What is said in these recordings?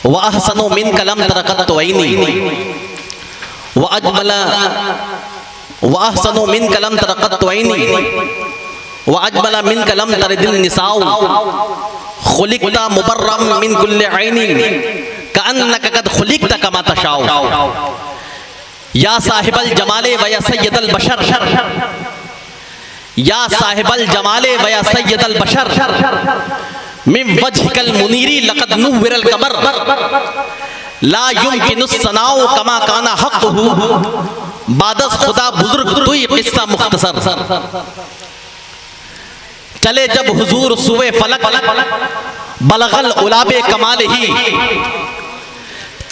व अहसनु मिन कलम तरकत वैनी व अजमला व अहसनु मिन कलम तरकत वैनी व अजमला मिन कलम तरदिन निसाउ खुलिकता मुबर्रम मिन कुल्li ऐनी कअन्नका कद खुलिकता कमा तशाउ या साहिबल जमाले व या सय्यदल बशर या साहिबल जमाले व या सय्यदल बशर मिन वजहिकल मुनीरी लक़द नुव्विरल कमर ला युमकिनुस सनाउ कमा काना हक़्क़ुहु बादस खुदा बुजुर्ग तुई किस्सा मुख्तसर। चले जब हुजूर सुवे फलक बलगल उलाबे कमाल ही,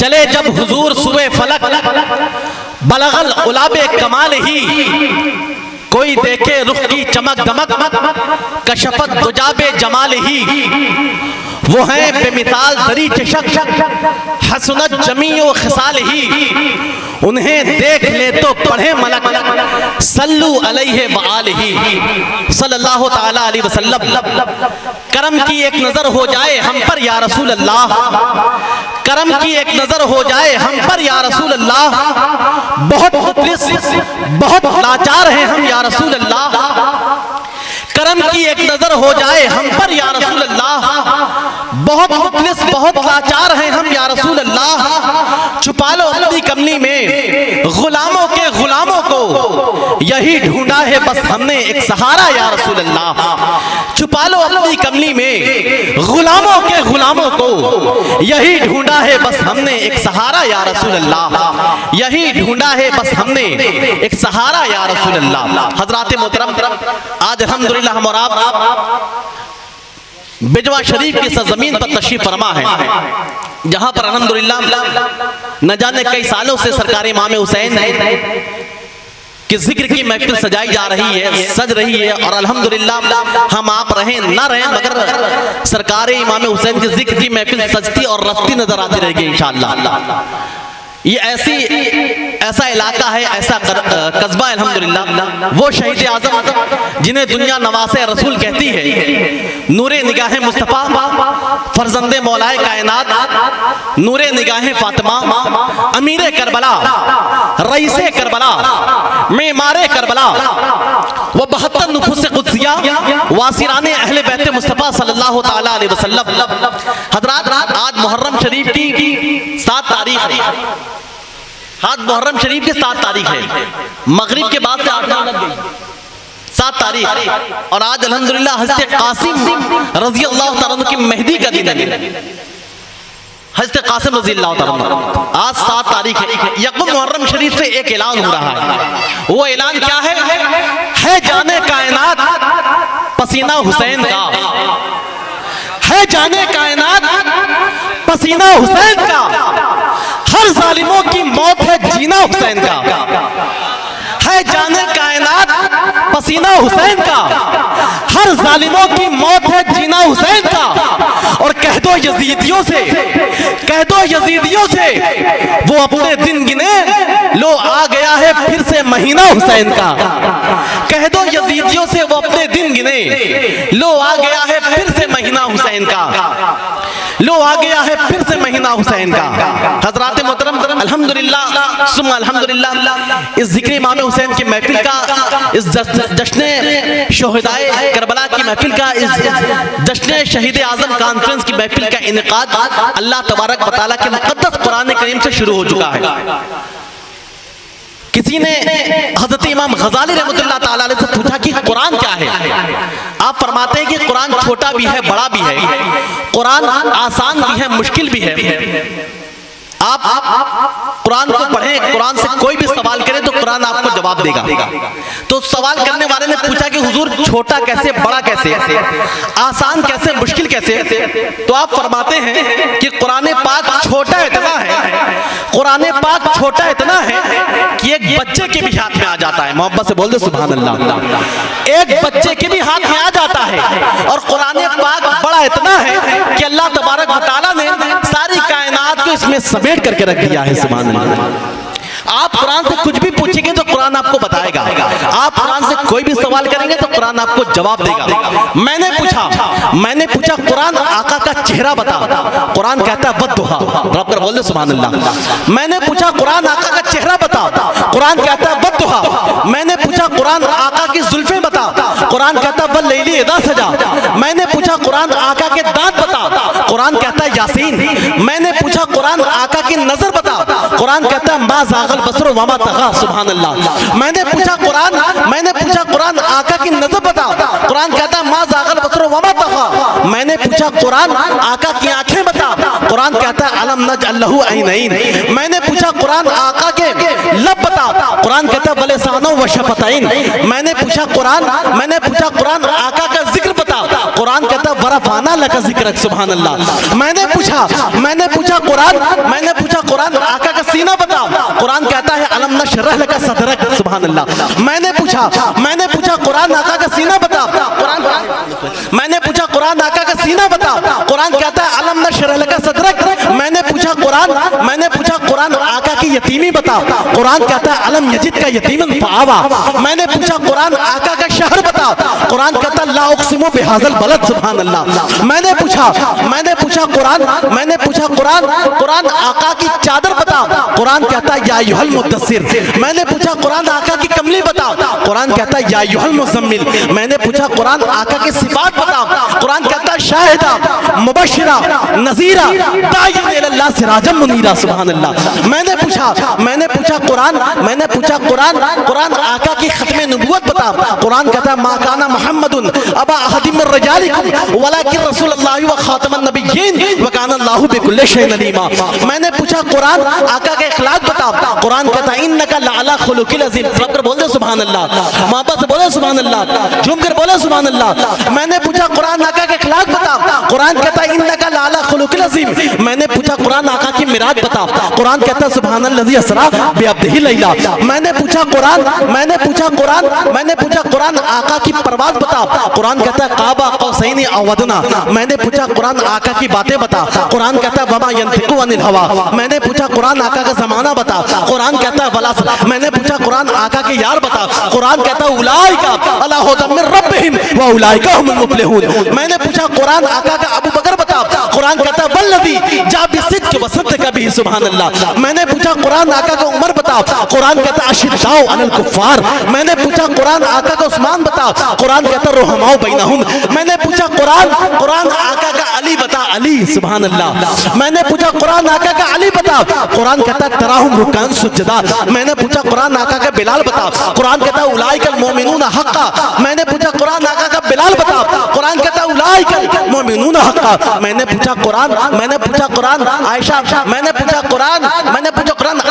चले जब हुजूर सुवे फलक बलगल उलाबे कमाल ही, कोई देखे रुख की चमक दमक कशफत दुजाबे जमाल ही, वो हैं बेमिसाल दरी चशक हसनत जमीओ खिसाल ही, उन्हें देख ले तो पढ़े मलक सल्लु अलैहि व आलिही सल्लल्लाहु ताला अलैहि वसल्लम। करम की एक नजर हो जाए हम पर या रसूल अल्लाह, करम की एक नजर हो जाए हम पर या रसूल अल्लाह, बहुत मुफलिस बहुत लाचार हैं हम या रसूल अल्लाह। करम की एक नजर हो जाए हम पर या रसूल अल्लाह, बहुत मुफलिस बहुत लाचार हैं हम या रसूल अल्लाह। छुपा लो अपनी कमली में गुलामों के गुलामों को, यही ढूंढा है बस हमने एक सहारा या रसूल अल्लाह। छुपा लो अपनी कमली में गुलामों के गुलामों को, यही ढूंढा है बस हमने एक सहारा या रसूल अल्लाह, यही ढूंढा है बस हमने एक सहारा या रसूल अल्लाह। हजरात मोहतरम, आज अल्हम्दुलिल्लाह हम और आप बिजवा शरीफ की सरजमीन पर तशरीफ फरमा है, जहां पर अल्हम्दुलिल्लाह न जाने कई सालों से सरकार इमाम हुसैन कि जिक्र की महफिल सजाई जा रही है, सज रही है। और अल्हम्दुलिल्लाह हम आप रहें ना रहें मगर सरकार इमाम हुसैन के जिक्र की महफिल सजती और रफ्ती नजर आती रहेगी इंशाअल्लाह। ये ऐसा इलाका है, ऐसा कस्बा है अल्हम्दुलिल्लाह, वो शहीद आज़म जिन्हें दुनिया नवासे रसूल कहती है, नूरे निगाह मुस्तफ़ा फरजंदे मौलाए कायनात, नूरे निगाह फातिमा अमीरे करबला रईसे करबला मेमारे करबला वो 72 नुफूस कुद्सिया वासिराने अहले बैत मुस्तफ़ा सल्लल्लाहु ताला अलैहि वसल्लम। हज़रात, आज मुहर्रम शरीफ की 7 तारीख है, आज मुहर्रम शरीफ की 7 तारीख है, मगरिब के बाद से 8 लग गई 7 तारीख। और आज अल्हम्दुलिल्लाह हज़रत कासिम रज़ी अल्लाह ताला अन्हु की मेहदी का दिन है, हज़रत कासिम रज़ी अल्लाह ताला अन्हु आज 7 तारीख है। यकम मुहर्रम शरीफ से एक ऐलान हो रहा है, वो ऐलान क्या है जाने कायनात पसीना हुसैन का, है जाने कायनात पसीना हुसैन का, हर जालिमों की मौत है जीना हुसैन का, है जाने कायनात पसीना हुसैन का, हर जालिमों की मौत है जीना हुसैन का। और कह दो यजीदियों से, कह दो यजीदियों से वो अपने दिन गिने, लो आ गया है फिर से महीना हुसैन का। कह दो यजीदियों से वो अपने दिन गिने, लो आ गया है फिर से महीना हुसैन का, लो आ गया है फिर से महीना हुसैन का। हजरात मोहतरम, अल्हम्दुलिल्लाह सुम्मा अल्हम्दुलिल्लाह, इस जिक्र इमाम हुसैन की महफिल का, इस जश्न शोहदाए करबला की महफिल का, इस जश्न शहीद आज़म कॉन्फ्रेंस की महफिल का इनेकाद अल्लाह तबारक व तआला के मुक़द्दस कुरान करीम से शुरू हो चुका है। किसी ने हज़रत इमाम गज़ाली रहमतुल्लाह ताला अलैह से पूछा कि कुरान क्या है? आप फरमाते हैं कि कुरान छोटा भी है बड़ा भी है, कुरान आसान भी है मुश्किल भी है। आप कुरान को पढ़ें, कुरान से कोई भी सवाल करें तो कुरान आपको जवाब देगा। तो सवाल करने वाले ने पूछा कि हुजूर छोटा कैसे बड़ा कैसे, आसान कैसे मुश्किल कैसे? तो आप फरमाते हैं कि कुरान पाक छोटा इतना है, कुरान पाक छोटा इतना है कि एक बच्चे के भी हाथ में आ जाता है। मोहब्बत से बोल दे सुभान अल्लाह। एक बच्चे के भी हाथ में आ जाता है। और कुरान पाक बड़ा इतना है कि अल्लाह तबारक व तआला ने सारी कायनात को इसमें समेट करके रख दिया है। सुभान अल्लाह। आप कुरान से कुछ भी पूछेंगे तो कुरान आपको बताएगा, आप कुरान से कोई भी सवाल करेंगे तो कुरान आपको जवाब देगा। मैंने पूछा कुरान आका का चेहरा बता, कुरान कहता है वद्दुहा, रब कर बोल दे सुभान अल्लाह। मैंने पूछा कुरान आका का चेहरा बता, कुरान कहता है वद्दुहा। मैंने पूछा कुरान आका की जुल्फें बता, कुरान कहता है वल्लैली इज़ा सजा। मैंने पूछा कुरान आका के दांत बता, कुरान कहता है यासीन। मैंने पूछा कुरान आका की नजर बता, कुरान कहता है मा ज़ागल बसर व मा तग़ा, सुभान अल्लाह। मैंने पूछा कुरान आका की नजर बता, कुरान कहता है मा ज़ागल बसर व मा तग़ा। मैंने पूछा कुरान आका की आंखें बता, कुरान कहता है अलम नजअल लहू ऐनैन। मैंने पूछा कुरान आका के लब बता, कुरान कहता है वलिसानो व शफ़तैन। मैंने पूछा कुरान आका का जिक्र बता, कुरान कहता है वरफ़अना लका ज़िक्रक, सुभान अल्लाह। मैंने पूछा कुरान आका का सीना बता, कुरान कहता है अलम नशरह लका सदरक, सुभान अल्लाह। मैंने पूछा कुरान आका का सीना बता, मैंने पूछा कुरान आका का सीना बता, कुरान कहता है अलम नशरह लका सदरक। मैंने पूछा कुरान आका की यतीमी बता, कुरान कहता है अलम यजिद का यतीमन फआवा। मैंने पूछा कुरान आका का शहर बता, कुरान कहता है ला उक़सिमु बिहाज़ल बलद, सुभान अल्लाह। मैंने पूछा कुरान आका की चादर बता, कुरान कहता है या अय्युहल मुद्दस्सिर। मैंने पूछा कुरान आका की कमली बता, कुरान कहता है या अय्युहल मुज़म्मिल। मैंने पूछा कुरान आका की सिफात बता, कुरान कहता है शाहिदा मुबश्शिरा नज़ीरा दाइयन इलल्लाह सिराजम मुनीरा, सुभान अल्लाह। मैंने पूछा कुरान आका की खत्म नबुव्वत बता, कुरान कहता है मा काना मुहम्मदुन अबा अहदिम मिर रिजालिकुम वलाकिन रसूलुल्लाहि व खातमन नबिय्यीन व काना अल्लाहु बिकुल्लि शैइन अलीमा। मैंने पूछा कुरान आका के अखलाक बता, कुरान कहता है इन्नका लअला खुलुकिल अज़ीम। सब कर बोल दे सुभान अल्लाह, मोहब्बत से बोले सुभान अल्लाह, झूम कर बोले सुभान अल्लाह। मैंने पूछा कुरान आका के अखलाक बता, कुरान कहता है इन्नका लअला खुलुकिल अज़ीम। मैंने पूछा कुरान आका की मिराज बता, कुरान कहता है सुब्हानल्लज़ी अस्रा बिअब्दिही लैला। मैंने पूछा कुरान आका की परवाज़ बता, कुरान कहता है काबा कौसैनी औ अदना। मैंने पूछा कुरान आका की बातें बता, कुरान कहता है वमा यंतिकु अनिल हवा। मैंने पूछा कुरान आका का ज़माना बता, कुरान कहता है वला। मैंने पूछा कुरान आका के यार बता, कुरान कहता है उलाइका अला हुदम मिर रब्बिहिम व उलाइका हुमुल मुफ्लिहून। मैंने पूछा कुरान आका का अबू बकर बता, कुरान कहता है वल्लज़ी जा बिस्सिद्क़ि व सद्दक़ बिही, सुभान अल्लाह। मैंने पूछा कुरान आका का उमर बता, कुरान कहता है अशिद्दाउ अलल कुफ़्फ़ार। मैंने पूछा कुरान आका का उस्मान बता, कुरान कहता है रुहमाउ बैनहुम। मैंने पूछा कुरान आका का अली बता, अली, सुभान अल्लाह। मैंने पूछा कुरान आका का अली बता, कुरान कहता है तराहुम रुकान सुजदा। मैंने पूछा कुरान आका का बिलाल बता, कुरान कहता है उलाइकल मोमिनून हक्का। मैंने पूछा कुरान आका का बिलाल बता, कुरान कहता है उलाइकल मोमिनून हक्का। मैंने पूछा कुरान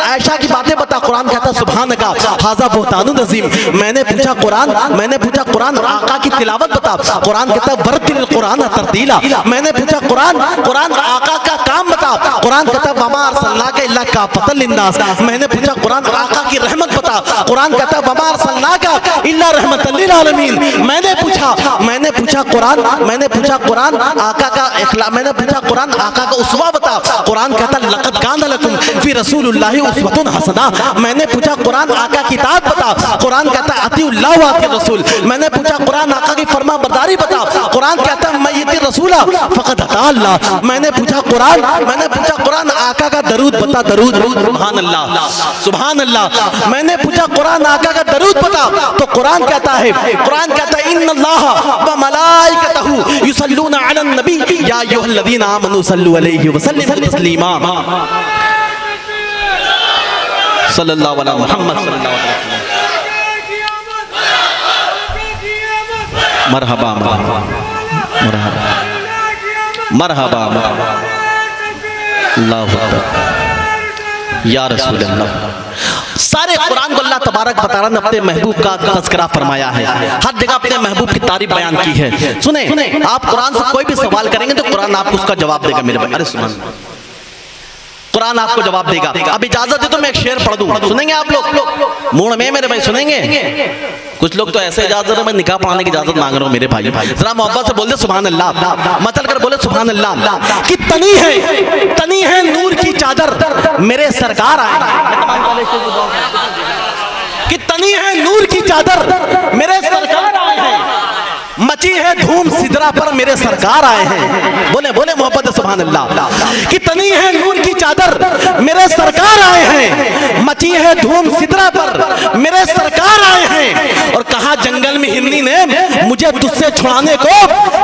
आयशा की बातें बता, कुरान कहता है सुभानका हाज़ा बुहतानुन अज़ीम। मैंने पूछा कुरान आका की तिलावत बता, कुरान कहता है वरतिल कुरान तरतीला। मैंने पूछा कुरान आका का काम बता, कुरान कहता है वमा अरसलनाका इल्ला काफ़तल लिन्नास। मैंने पूछा कुरान आका की रहमत बता, कुरान कहता है वमा अरसलनाका इल्ला रहमतल लिल आलमीन। मैंने पूछा कुरान आका का इखलाक, मैंने पूछा कुरान आका का उस्वा बता, कुरान कहता है लक़द कान लकुम फी रसूलिल्लाहि उस्वतुन हसना। मैंने पूछा कुरान आका की इताअत बता, कुरान कहता है अतीउल्लाह व अतीउर रसूल। मैंने पूछा कुरान आका की फरमाबरदारी बता, कुरान कहता है मय्यति रसूला फ़क़द अता अल्लाह। मैंने पूछा कुरान आका का दरूद बता, दरूद, सुभान अल्लाह, सुभान अल्लाह। मैंने पूछा कुरान आका का दरूद बता, तो कुरान कहता है इन्नल्लाह व मलाइकतहु युसल्लूना अलन नबी या अय्युहल्लज़ीना आमनू सल्लु अलैहि व सल्लिमू तस्लीमा। सल्लल्लाहु अलैहि मुहम्मद सल्लल्लाहु अलैहि वसल्लम। मरहबा मरहबा अल्लाहु अकबर या रसूल अल्लाह। सारे कुरान को अल्लाह तबारक व तआला ने अपने महबूब का तज़किरा फरमाया है, हर जगह अपने महबूब की तारीफ बयान की है। सुने, आप कुरान से कोई भी सवाल करेंगे तो कुरान आपको उसका जवाब देगा मेरे भाई। अरे सुन, कुरान आपको जवाब देगा। अब इजाजत दे तो मैं एक शेर पढ़ दूं, सुनेंगे आप लोग? मूड में मेरे भाई सुनेंगे? कुछ लोग तो ऐसे इजाजत है, मैं निकाह पढ़ाने की इजाजत मांग रहा हूँ मेरे भाई। जरा मोहब्बत से बोल दे सुभान अल्लाह, मचल कर बोले सुभान अल्लाह। कि तनी है नूर की चादर मेरे सरकार आए, कि तनी है नूर की चादर मेरे सरकार आए हैं। मची है धूम सिदरा पर मेरे सरकार आए हैं। बोले बोले मोहब्बत सुभान अल्लाह। कि तनी है नूर की चादर मेरे सरकार आए हैं, मची है धूम सिदरा पर मेरे सरकार आए हैं। और कहा जंगल में हिरनी ने मुझे तुझसे छुड़ाने को,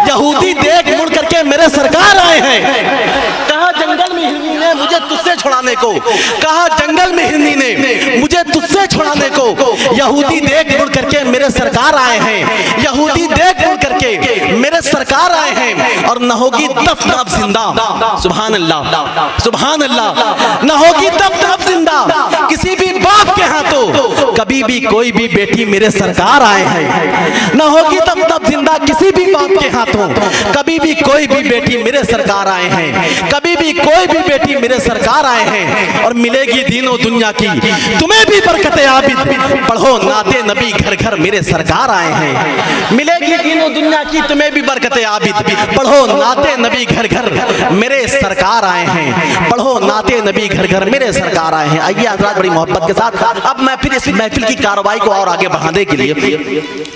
यहूदी देख मुड़ करके मेरे सरकार आए हैं। कहा जंगल में हिरनी ने मुझे तुझसे छुड़ाने को, कहा जंगल में हिरनी ने मुझे तुझसे छुड़ाने को, यहूदी देख मुड़ करके मेरे सरकार आए हैं। यहूदी देख मुड़ करके मेरे सरकार आए हैं। और न होगी दफन अब जिंदा, सुभान अल्लाह सुभान अल्लाह, न होगी दफन अब जिंदा किसी भी बाप के हाथों, कभी भी कोई भी बेटी मेरे सरकार आए हैं। न होगी दफन अब जिंदा किसी भी बाप के हाथों, कभी भी कोई भी बेटी मेरे सरकार आए हैं। कभी भी कोई भी बेटी मेरे सरकार आए हैं। और मिलेगी दीनों दुनिया की तुम्हें भी बरकत आबिद, पढ़ो नाते नबी घर घर मेरे सरकार आए हैं। मिलेगी दीनों दुनिया की तुम्हें भी बरकत आबिद, पढ़ो नाते नबी घर घर मेरे सरकार आए हैं। पढ़ो नाते नबी घर घर मेरे सरकार आए हैं। आइए हज़रात बड़ी मोहब्बत के साथ अब मैं फिर इस महफिल की कार्रवाई को और आगे बढ़ाने के लिए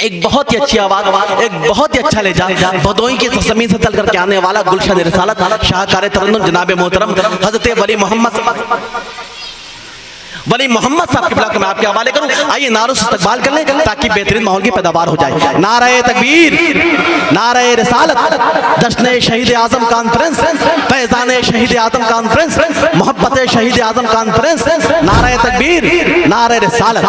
एक बहुत ही अच्छी आवाज, एक बहुत ही अच्छा लेजा भदोई की ज़मीन से चल करके आने वाला गुलशन रिसालत शाहकार तरन्नुम जनाब मोहतरम हज़रत वली मोहम्मद साहब के ब्लॉक में आपके हवाले करूं। आइए नारों से इस्तकबाल कर लें ताकि बेहतरीन माहौल की पैदावार हो जाए। नारे तकबीर, नारे रिसालत, जश्न शहीद आजम कॉन्फ्रेंस, फैजान शहीद आजम कॉन्फ्रेंस, मोहब्बत शहीद आजम कॉन्फ्रेंस, नारे तकबीर, नारे रिसालत।